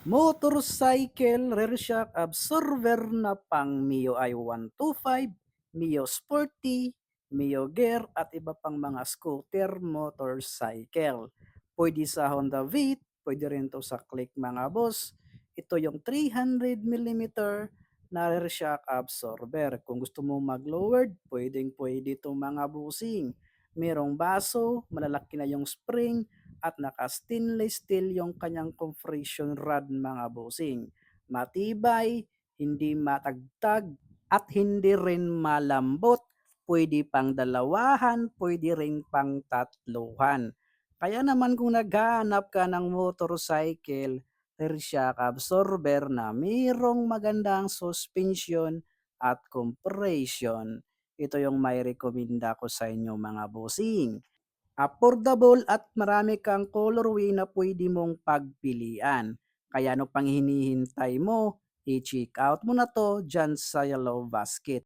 Motorcycle rear shock absorber na pang Mio i125, Mio Sporty, Mio Gear at iba pang mga scooter motorcycle. Pwede sa Honda Beat, pwede rin to sa Click mga boss. Ito yung 300 mm na rear shock absorber. Kung gusto mo mag-lowered, pwedeng pwede itong mga busing. Merong baso, malalaki na yung spring, at naka-stainless steel yung kanyang compression rod mga bossing. Matibay, hindi matagtag, at hindi rin malambot. Pwede pang dalawahan, pwede rin pang tatluhan. Kaya naman kung naghahanap ka ng motorcycle, rear shock absorber na mayroong magandang suspension at compression, ito yung may rekomenda ko sa inyo mga bossing. Affordable at marami kang colorway na pwede mong pagpilian. Kaya ano pang hinihintay mo? I-check out mo na to dyan sa Yellow Basket.